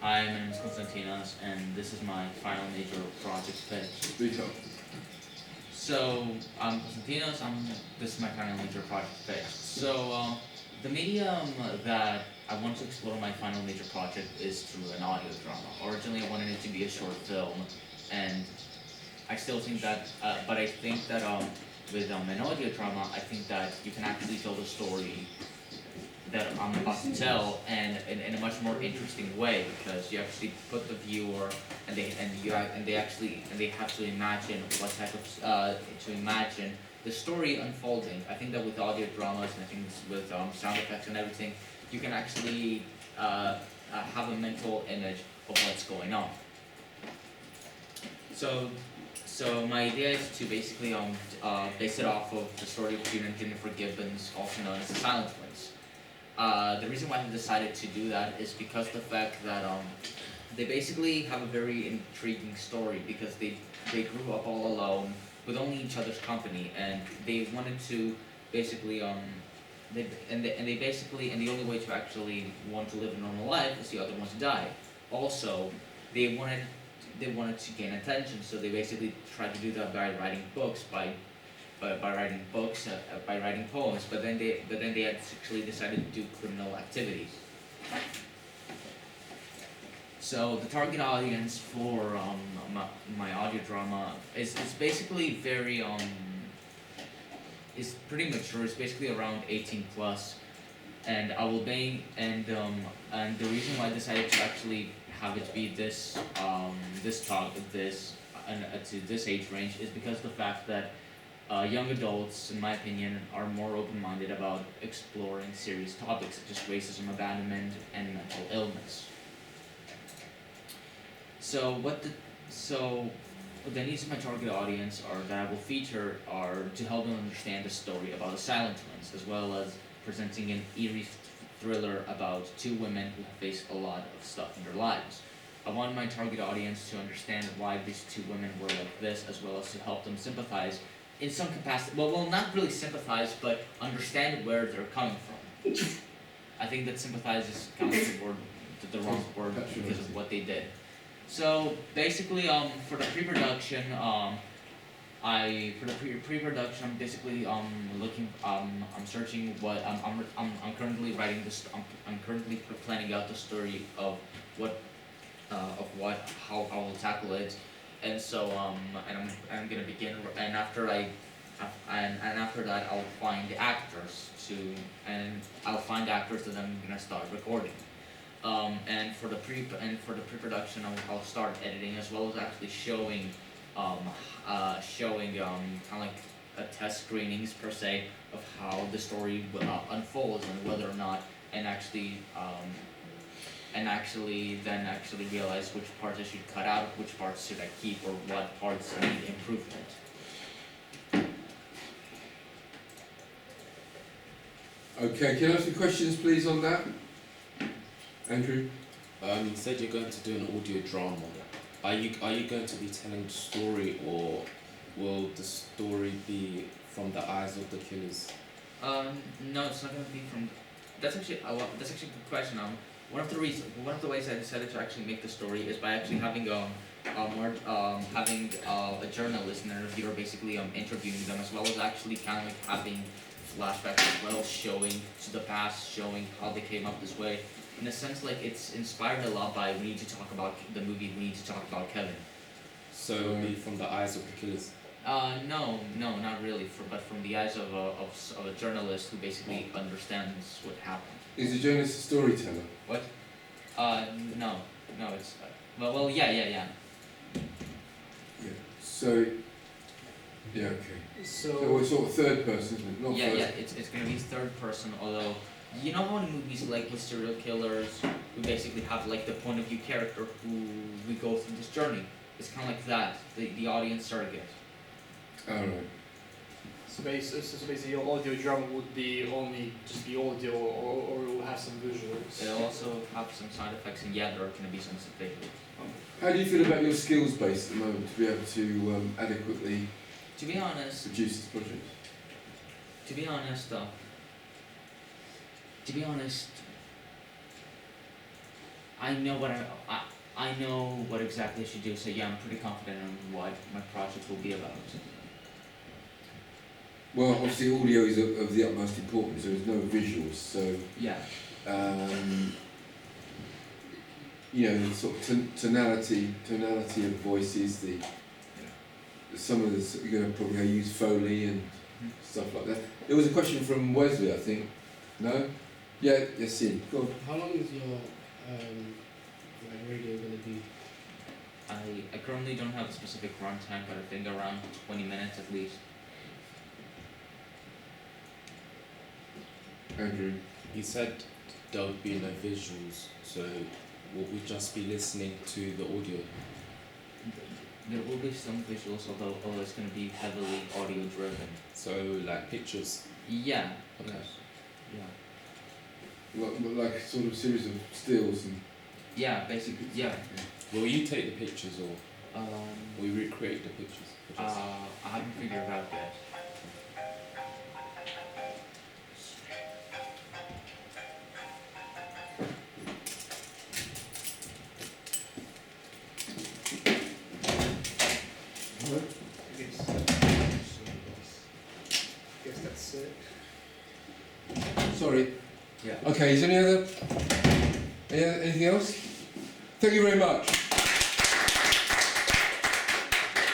Hi, my name is Konstantinos, and this is my final major project pitch. Speak up. So, I'm Konstantinos. This is my final major project pitch. The medium that I want to explore my final major project is through an audio drama. Originally, I wanted it to be a short film, and I still think that, but I think that with an audio drama, I think that you can actually tell the story that I'm about to tell, and in a much more interesting way, because you actually put the viewer and they have to imagine what type of to imagine the story unfolding. I think that with audio dramas and I think with sound effects and everything, you can actually have a mental image of what's going on. So so my idea is to basically base it off of the story of June and Jennifer Gibbons, also known as the Silent Twins. The reason why I decided to do that is because the fact that they basically have a very intriguing story because they grew up all alone with only each other's company, and they wanted to basically they basically, and the only way to actually want to live a normal life is the other one to die. Also, they wanted they wanted to gain attention, so they basically tried to do that by writing books, by writing poems. But then they had actually decided to do criminal activities. So the target audience for my audio drama is basically very is pretty mature. It's basically around 18 plus, and I will be and the reason why I decided to actually have it be this and to this age range is because the fact that young adults, in my opinion, are more open-minded about exploring serious topics such as racism, abandonment, and mental illness. So what the so the needs of my target audience are that I will feature are to help them understand the story about the Silent Twins, as well as presenting an eerie thriller about two women who have faced a lot of stuff in their lives. I want my target audience to understand why these two women were like this, as well as to help them sympathize in some capacity. Well, not really sympathize, but understand where they're coming from. I think that sympathize is kind of the wrong word because of what they did. So basically, for the pre-production, I for the pre-production, I'm basically looking I'm searching what I'm currently writing this. I'm currently planning out the story what of what how I will tackle it, and I'm gonna begin, and after that I'll find actors and I'll find actors that I'm gonna start recording. And for the pre-production, I'll start editing as well as actually um, showing kind of like a test screenings per se of how the story will unfolds and whether or not, and actually then actually realize which parts I should cut out, which parts should I keep, or what parts need improvement. Okay, can I ask you questions, please, on that, Andrew? You said you're going to do an audio drama. Are you going to be telling the story, or will the story be from the eyes of the killers? No, it's not gonna be from. That's actually a good question. One of the ways I decided to actually make the story is by actually more having a journalist and a reviewer basically interviewing them, as well as actually kind of like having flashbacks as well, showing to the past, showing how they came up this way. In a sense, like it's inspired a lot by We Need to Talk About the movie. We Need to Talk About Kevin. So it'll be from the eyes of the killers. No, no, not really. But from the eyes of a journalist who basically understands what happened. Is the journalist a storyteller? What? No, no. It's well, yeah, yeah, yeah. Yeah. So, yeah, okay. So So, it's sort of third person, isn't it? Not Yeah, first. yeah. It's gonna be third person. Although, you know how in movies like with serial killers, we basically have like the point of view character who we go through this journey. It's kind of like that. The audience surrogate. Alright. so basically, your audio drama would be only just the audio, or it will have some visuals. It'll also have some sound effects, and yeah, there are gonna be some visuals. How do you feel about your skills base at the moment to be able to adequately To be honest, produce this project? to be honest, to be honest, I know what I know what exactly I should do. So yeah, I'm pretty confident on what my project will be about. Well, obviously audio is of the utmost importance. There is no visuals, so Yeah. you know, the sort of tonality of voices. Some of this you're going to probably use Foley and stuff like that. There was a question from Wesley, I think. No? Yeah, yes, see. Go on. How long is your radio gonna be? I currently don't have a specific runtime, but I think around 20 minutes at least. Andrew. You said there'll be no visuals, so will we just be listening to the audio? There will be some visuals, although it's going to be heavily audio driven. So like pictures. Yeah. Okay. Yes. Yeah. Like a sort of series of stills and. Yeah. Basically. Yeah. Will you take the pictures or will you recreate the pictures? Or just- I haven't figured it out yet. I guess that's it. Sorry. Yeah. Okay, is there anything else? Thank you very much.